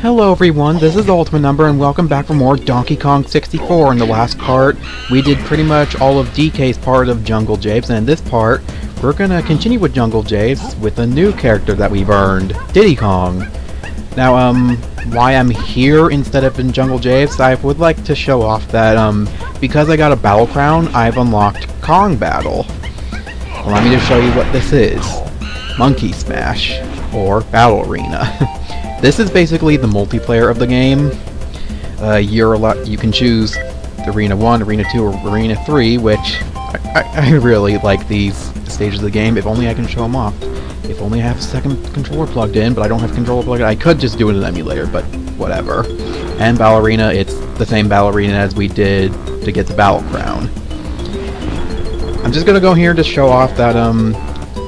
Hello everyone, this is Ultimate Number and welcome back for more Donkey Kong 64. In the last part, we did pretty much all of DK's part of Jungle Japes, and in this part, we're gonna continue with Jungle Japes with a new character that we've earned, Diddy Kong. Now, why I'm here instead of in Jungle Japes, I would like to show off that, because I got a Battle Crown, I've unlocked Kong Battle. Allow me to show you what this is. Monkey Smash, or Battle Arena. This is basically the multiplayer of the game. You can choose Arena 1, Arena 2, or Arena 3, which I really like these stages of the game. If only I can show them off. If only I have a second controller plugged in, but I don't have controller plugged in. I could just do it in an emulator, but whatever. And Battle Arena, it's the same Battle Arena as we did to get the Battle Crown. I'm just gonna go here to show off that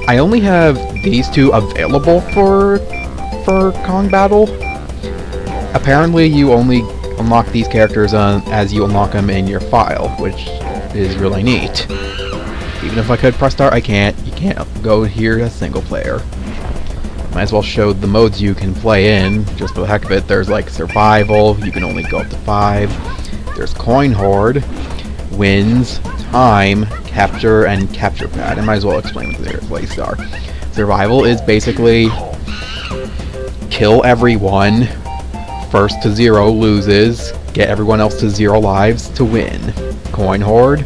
I only have these two available for Kong Battle. Apparently you only unlock these characters as you unlock them in your file, which is really neat. Even if I could press start, I can't. You can't go here as single player. Might as well show the modes you can play in, just for the heck of it. There's like Survival, you can only go up to 5. There's Coin Hoard, Wins, Time, Capture, and Capture Pad. I might as well explain what the places are. Survival is basically kill everyone, first to 0 loses, get everyone else to 0 lives to win. Coin Hoard,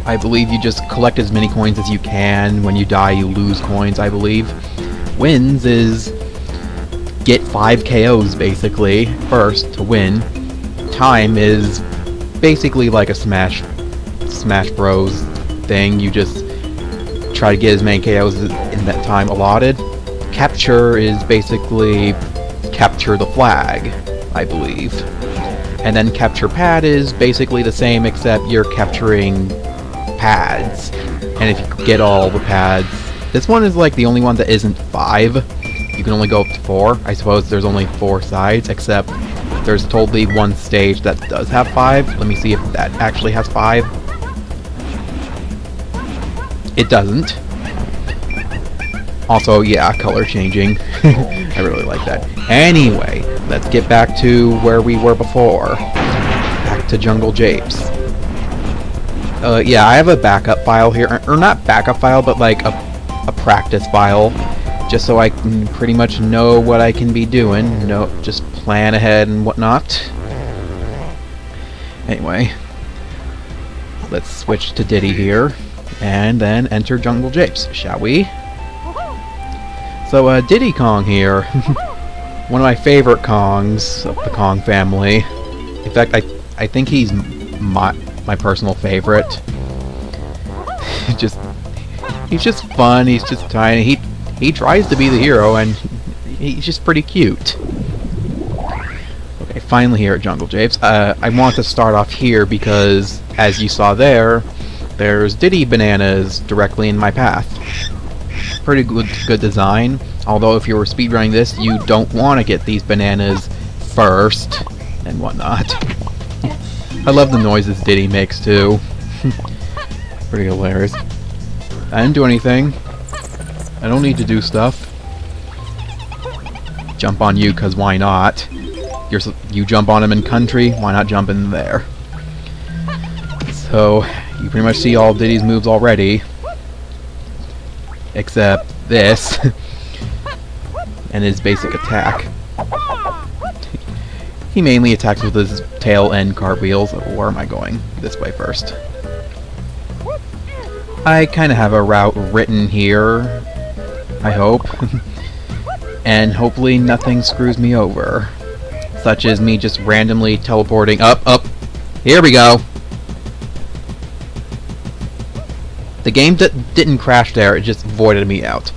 I believe you just collect as many coins as you can. When you die you lose coins, I believe. Wins is get 5 KOs basically first to win. Time is basically like a Smash Bros thing. You just try to get as many KOs in that time allotted. Capture is basically capture the flag, I believe. And then Capture Pad is basically the same, except you're capturing pads. And if you get all the pads, this one is like the only one that isn't 5. You can only go up to 4. I suppose there's only 4 sides, except there's totally one stage that does have 5. Let me see if that actually has 5. It doesn't. Also, yeah, color changing. I really like that. Anyway, let's get back to where we were before. Back to Jungle Japes. Yeah, I have a backup file here. Or not backup file, but like a practice file. Just so I can pretty much know what I can be doing. Just plan ahead and whatnot. Anyway. Let's switch to Diddy here. And then enter Jungle Japes, shall we? So, Diddy Kong here. One of my favorite Kongs of the Kong family. In fact, I think he's my personal favorite. He's just fun, he's just tiny. He tries to be the hero, and he's just pretty cute. Okay, finally here at Jungle Japes. I want to start off here because, as you saw there's Diddy bananas directly in my path. Pretty good design, although if you were speedrunning this, you don't want to get these bananas first and whatnot. I love the noises Diddy makes too. Pretty hilarious. I didn't do anything. I don't need to do stuff. Jump on you, cause why not? You jump on him in country, why not jump in there? So you pretty much see all Diddy's moves already. Except this. And his basic attack. He mainly attacks with his tail and cartwheels. Where am I going? This way first. I kind of have a route written here. I hope. And hopefully nothing screws me over. Such as me just randomly teleporting up. Here we go. The game didn't crash there, it just voided me out.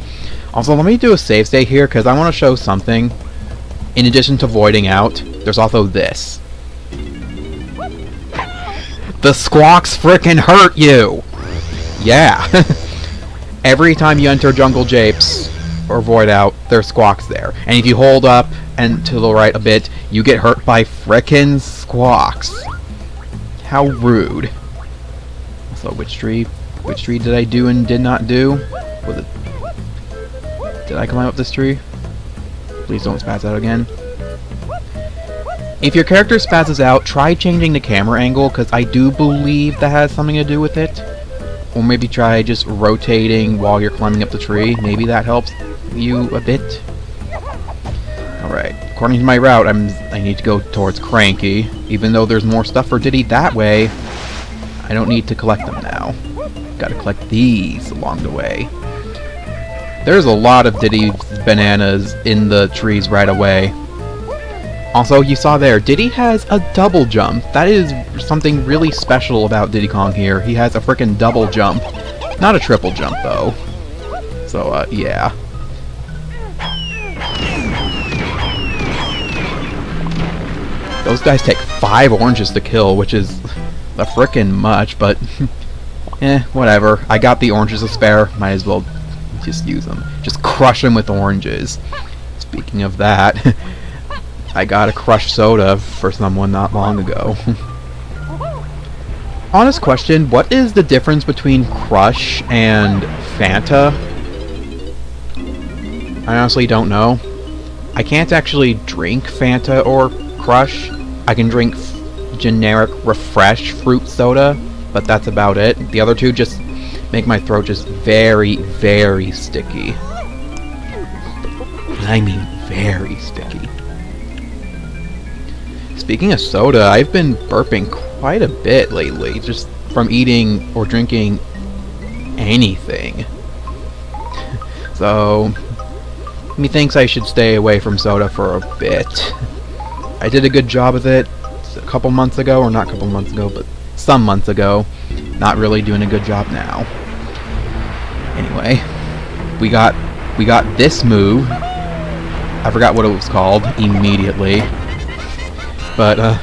Also, let me do a save state here, because I want to show something. In addition to voiding out, there's also this. The squawks frickin' hurt you! Yeah. Every time you enter Jungle Japes, or void out, there's squawks there. And if you hold up and to the right a bit, you get hurt by frickin' squawks. How rude. So, which tree did I do and did not do? Was it... Did I climb up this tree? Please don't spaz out again. If your character spazzes out, try changing the camera angle, because I do believe that has something to do with it. Or maybe try just rotating while you're climbing up the tree. Maybe that helps you a bit. Alright, according to my route, I need to go towards Cranky. Even though there's more stuff for Diddy that way, I don't need to collect them now. Gotta collect these along the way. There's a lot of Diddy bananas in the trees right away. Also, you saw there, Diddy has a double jump. That is something really special about Diddy Kong here. He has a frickin' double jump. Not a triple jump, though. So, yeah. Those guys take 5 oranges to kill, which is a frickin' much, but... whatever. I got the oranges to spare. Might as well just use them. Just crush them with oranges. Speaking of that... I got a crushed soda for someone not long ago. Honest question, what is the difference between Crush and Fanta? I honestly don't know. I can't actually drink Fanta or Crush. I can drink generic Refresh fruit soda, but that's about it. The other two just make my throat just very, very sticky. I mean very sticky. Speaking of soda, I've been burping quite a bit lately, just from eating or drinking anything. So, methinks I should stay away from soda for a bit. I did a good job of it a couple months ago, or not a couple months ago, but some months ago. Not really doing a good job now. Anyway, we got this move. I forgot what it was called immediately. But,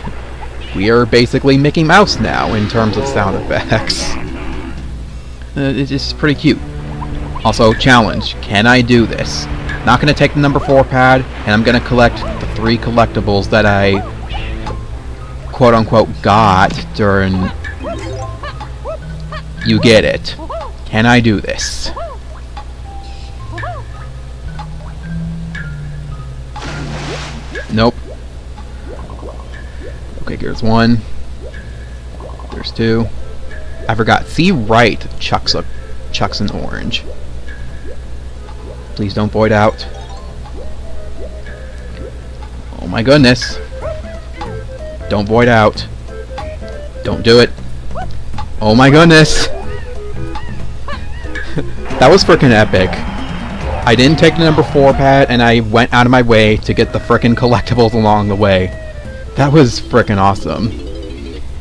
we are basically Mickey Mouse now in terms of sound effects. It's just pretty cute. Also, challenge. Can I do this? Not gonna take the number 4 pad, and I'm gonna collect the 3 collectibles that I quote-unquote got during... You get it. Can I do this? Nope. Okay, there's 1. There's 2. I forgot. See right chucks an orange. Please don't void out. Oh my goodness. Don't void out. Don't do it. Oh my goodness. That was frickin' epic. I didn't take the number 4 pad, and I went out of my way to get the frickin' collectibles along the way. That was frickin' awesome.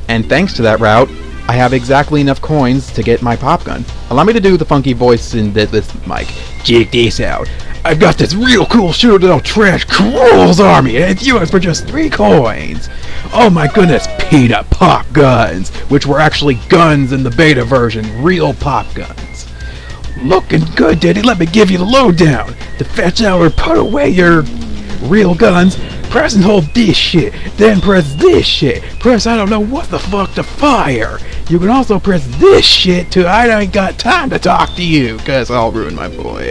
And thanks to that route, I have exactly enough coins to get my pop gun. Allow me to do the funky voice in this mic. Check this out. I've got this real cool shooter that'll trash Kroll's army, and it's yours for just 3 coins. Oh my goodness, PETA pop guns, which were actually guns in the beta version, real pop guns. Looking good, Diddy. Let me give you the lowdown. To fetch out or put away your real guns, press and hold this shit, then press this shit. Press I don't know what the fuck to fire. You can also press this shit to I ain't got time to talk to you, cause I'll ruin my voice.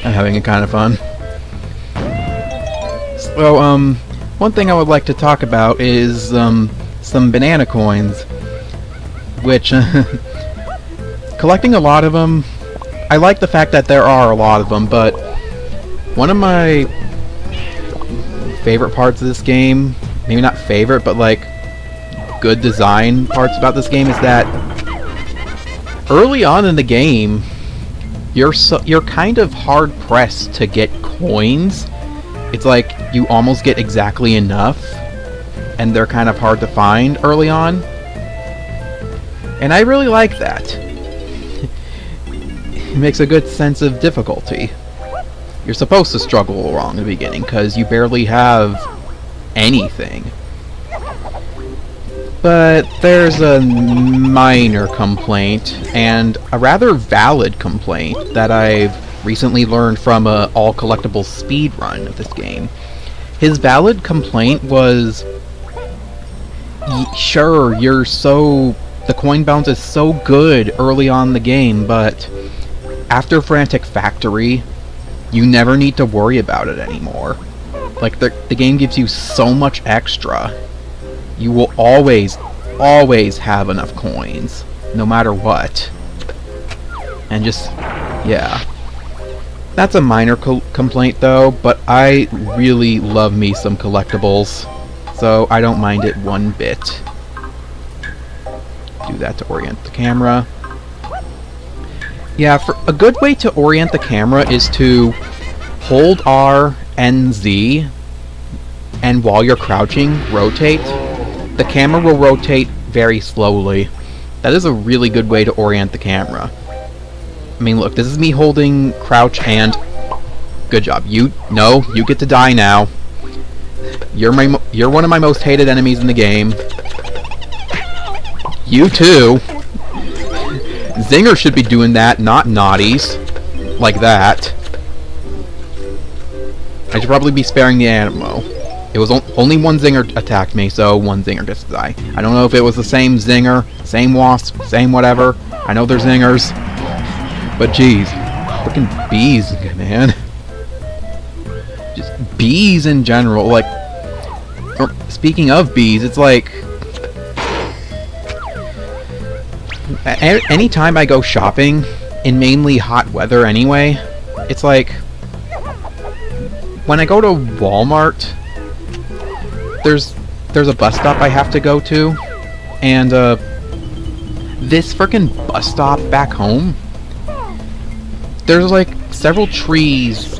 I'm having a kind of fun. So, one thing I would like to talk about is, some banana coins, which, collecting a lot of them, I like the fact that there are a lot of them, but one of my favorite parts of this game, maybe not favorite, but like good design parts about this game, is that early on in the game, you're kind of hard pressed to get coins. It's like you almost get exactly enough, and they're kind of hard to find early on. And I really like that. It makes a good sense of difficulty. You're supposed to struggle along in the beginning, because you barely have anything. But there's a minor complaint, and a rather valid complaint, that I've recently learned from a all-collectible speedrun of this game. His valid complaint was, sure, you're so the coin bounce is so good early on in the game, but after Frantic Factory, you never need to worry about it anymore. Like, the game gives you so much extra. You will always have enough coins, no matter what. And just, yeah. That's a minor complaint though, but I really love me some collectibles, so I don't mind it one bit. Do that to orient the camera. Yeah, for a good way to orient the camera is to hold R and Z, and while you're crouching, rotate. The camera will rotate very slowly. That is a really good way to orient the camera. I mean, look, this is me holding crouch and... Good job. You get to die now. You're one of my most hated enemies in the game. You too. Zinger should be doing that, not Naughties. Like that. I should probably be sparing the ammo. It was only one Zinger attacked me, so one Zinger gets to die. I don't know if it was the same Zinger, same Wasp, same whatever. I know they're Zingers. But geez, freaking bees, man. Just bees in general, like... Or, speaking of bees, it's like... Anytime I go shopping, in mainly hot weather anyway, it's like... When I go to Walmart, there's a bus stop I have to go to, and this frickin' bus stop back home, there's like several trees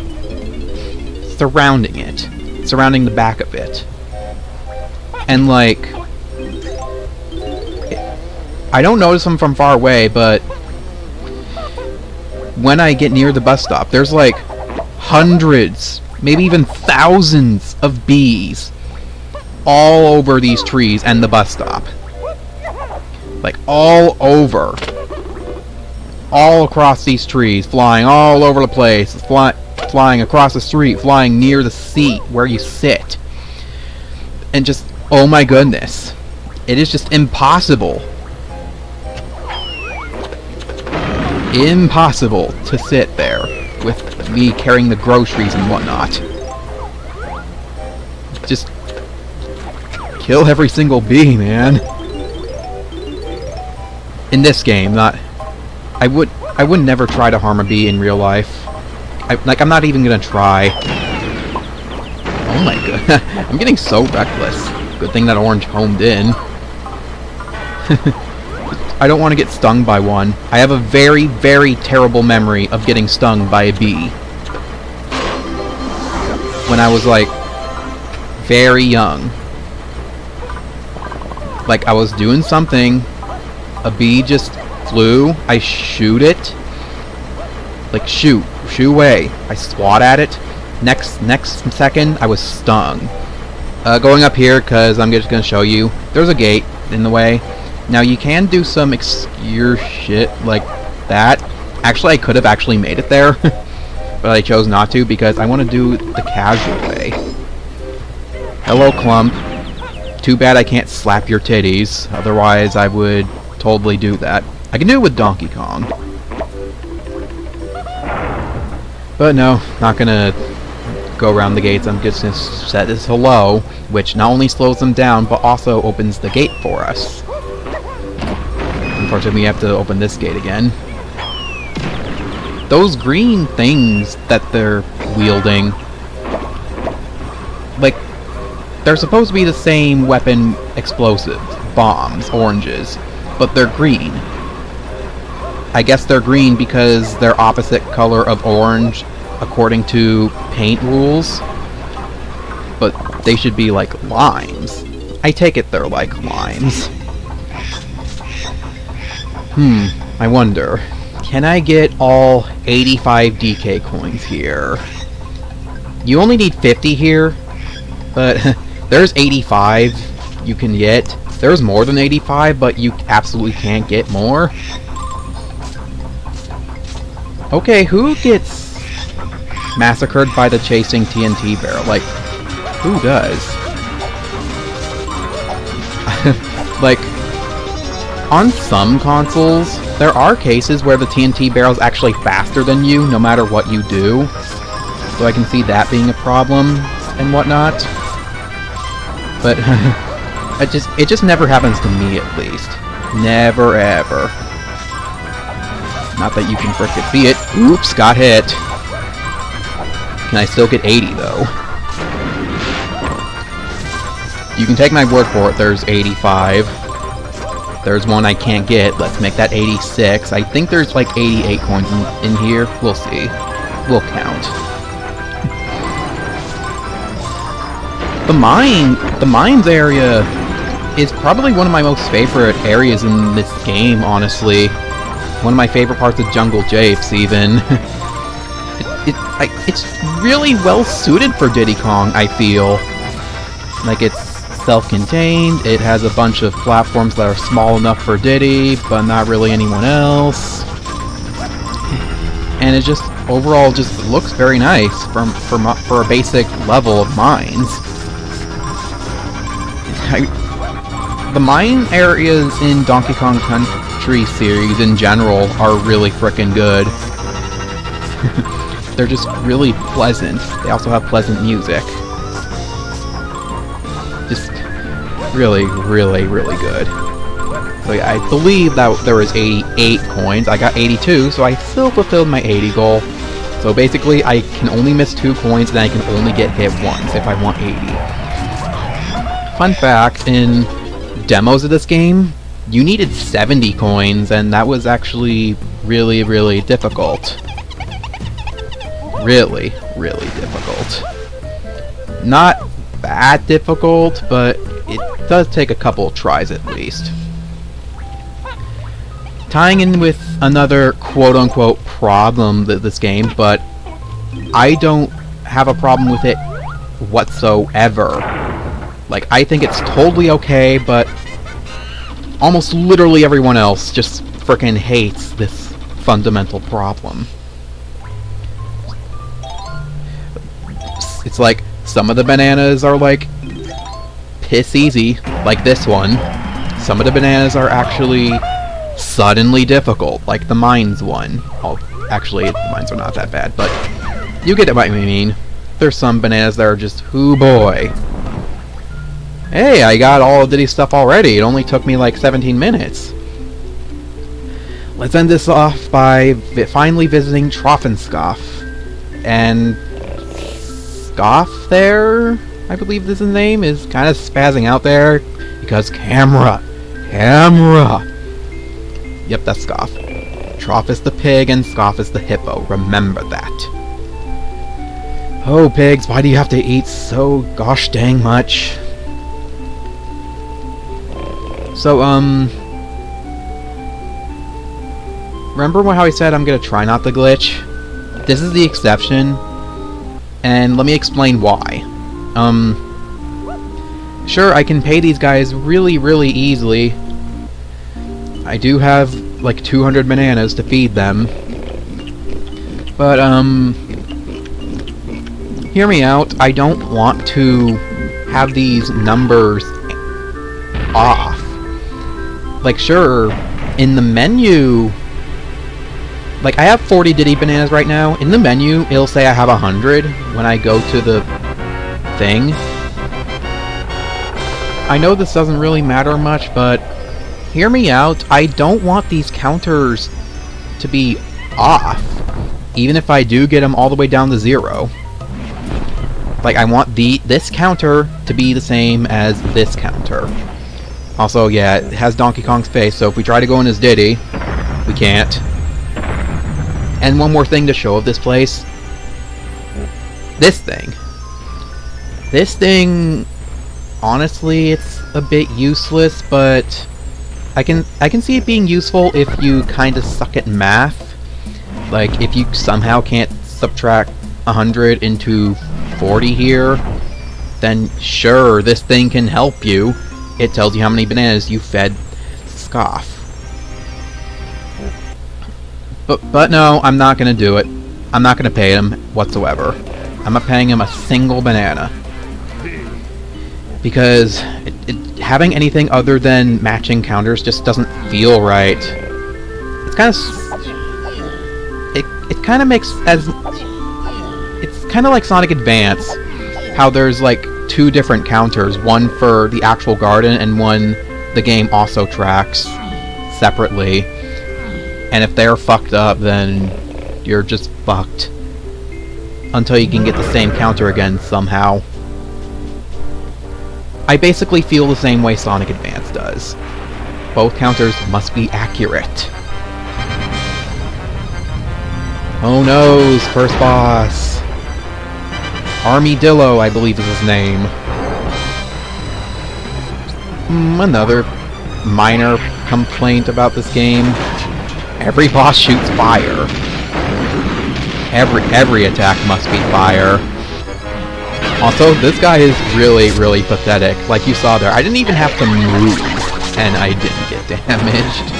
surrounding it, surrounding the back of it, and like, I don't notice them from far away, but when I get near the bus stop, there's like hundreds, maybe even thousands of bees all over these trees and the bus stop. Like, all over. All across these trees, flying all over the place, flying across the street, flying near the seat where you sit. And just, oh my goodness. It is just impossible. Impossible to sit there with me carrying the groceries and whatnot. Just kill every single bee, man. In this game, not... I would never try to harm a bee in real life. I'm not even gonna try. Oh my god. I'm getting so reckless. Good thing that orange homed in. I don't want to get stung by one. I have a very, very terrible memory of getting stung by a bee. When I was, like, very young. Like, I was doing something, a bee just flew, I shoot it. Like, shoo away. I swat at it. Next second, I was stung. Going up here, because I'm just going to show you. There's a gate in the way. Now, you can do some obscure shit like that. Actually, I could have actually made it there. But I chose not to, because I want to do the casual way. Hello, Clump. Too bad I can't slap your titties. Otherwise, I would totally do that. I can do it with Donkey Kong. But no, not gonna go around the gates. I'm just gonna set this hello, which not only slows them down, but also opens the gate for us. Unfortunately, we have to open this gate again. Those green things that they're wielding, like, they're supposed to be the same weapon explosives, bombs, oranges, but they're green. I guess they're green because they're opposite color of orange according to paint rules. But they should be like limes. I take it they're like limes. I wonder. Can I get all 85 DK coins here? You only need 50 here, but there's 85 you can get. There's more than 85, but you absolutely can't get more. Okay, who gets massacred by the chasing TNT barrel? Like, who does? Like, on some consoles, there are cases where the TNT barrel is actually faster than you, no matter what you do. So I can see that being a problem and whatnot. But it just never happens to me, at least. Never ever. Not that you can frickin' see it. Oops, got hit. Can I still get 80 though? You can take my word for it, there's 85. There's one I can't get, let's make that 86. I think there's like 88 coins in here. We'll see. We'll count. The mines area is probably one of my most favorite areas in this game, honestly. One of my favorite parts of Jungle Japes, even. It's really well suited for Diddy Kong, I feel. Like, it's self-contained, it has a bunch of platforms that are small enough for Diddy, but not really anyone else. And it just, overall, just looks very nice for a basic level of mines. The mine areas in Donkey Kong Country series in general are really frickin' good. They're just really pleasant. They also have pleasant music. Just really, really, really good. So yeah, I believe that there was 88 coins. I got 82, so I still fulfilled my 80 goal. So basically, I can only miss 2 coins, and I can only get hit once if I want 80. Fun fact, in demos of this game, you needed 70 coins, and that was actually really, really difficult. Really, really difficult. Not that difficult, but it does take a couple tries at least. Tying in with another quote-unquote problem that this game, but I don't have a problem with it whatsoever. Like, I think it's totally okay, but almost literally everyone else just frickin' hates this fundamental problem. It's like, some of the bananas are like piss easy, like this one. Some of the bananas are actually suddenly difficult, like the mines one. Oh, actually, the mines are not that bad, but you get what I mean. There's some bananas that are just, hoo boy. Hey, I got all of Diddy's stuff already. It only took me like 17 minutes. Let's end this off by finally visiting Troffenskoff. And Scoff there, I believe this is his name, is kind of spazzing out there because camera. Yep, that's Scoff. Troff is the pig and Scoff is the hippo. Remember that. Oh, pigs, why do you have to eat so gosh dang much? So, remember how I said I'm gonna try not to glitch? This is the exception. And let me explain why. Sure, I can pay these guys really, really easily. I do have, like, 200 bananas to feed them. But, hear me out. I don't want to have these numbers off. Like, sure, in the menu... Like, I have 40 Diddy bananas right now. In the menu, it'll say I have 100 when I go to the thing. I know this doesn't really matter much, but hear me out. I don't want these counters to be off, even if I do get them all the way down to 0. Like, I want this counter to be the same as this counter. Also, yeah, it has Donkey Kong's face, so if we try to go in as Diddy, we can't. And one more thing to show of this place. This thing. This thing, honestly, it's a bit useless, but I can see it being useful if you kind of suck at math. Like, if you somehow can't subtract 100 into 40 here, then sure, this thing can help you. It tells you how many bananas you fed Scoff. But no, I'm not gonna do it. I'm not gonna pay him whatsoever. I'm not paying him a single banana. Because it having anything other than matching counters just doesn't feel right. It's kind of... It kind of makes as... It's kind of like Sonic Advance, how there's like 2 different counters, one for the actual garden and one the game also tracks separately. And if they're fucked up, then you're just fucked. Until you can get the same counter again somehow. I basically feel the same way Sonic Advance does. Both counters must be accurate. Oh no's, first boss. Armadillo, I believe is his name. Another minor complaint about this game. Every boss shoots fire. Every attack must be fire. Also, this guy is really, really pathetic. Like you saw there, I didn't even have to move, and I didn't get damaged.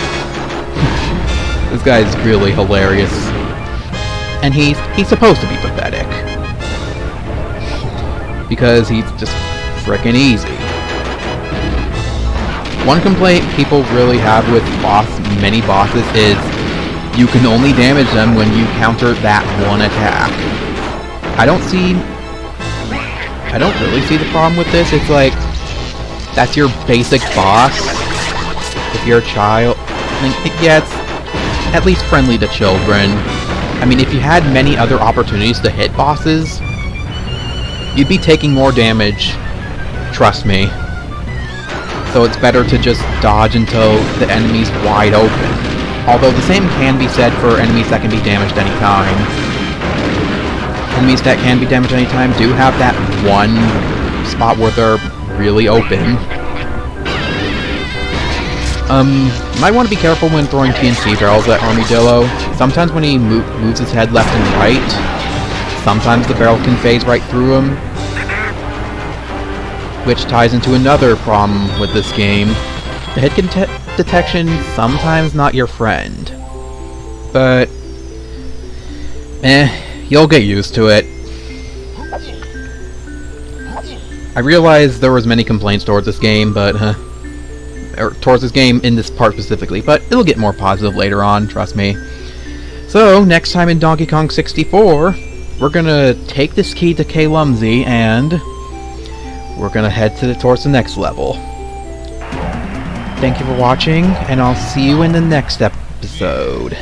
This guy is really hilarious. And he's supposed to be pathetic. Because he's just frickin' easy. One complaint people really have with many bosses is you can only damage them when you counter that one attack. I don't really see the problem with this. It's like, that's your basic boss. If you're a child, yeah, it's at least friendly to children. I mean, if you had many other opportunities to hit bosses, you'd be taking more damage. Trust me. So it's better to just dodge until the enemy's wide open. Although the same can be said for enemies that can be damaged anytime. Enemies that can be damaged anytime do have that one spot where they're really open. Might want to be careful when throwing TNT barrels at Armadillo. Sometimes when he moves his head left and right, sometimes the barrel can phase right through him. Which ties into another problem with this game. The hit detection sometimes not your friend. But you'll get used to it. I realize there was many complaints towards this game, but or towards this game in this part specifically, but it'll get more positive later on, trust me. So, next time in Donkey Kong 64, we're gonna take this key to K. Lumsey and we're gonna head towards the next level. Thank you for watching, and I'll see you in the next episode.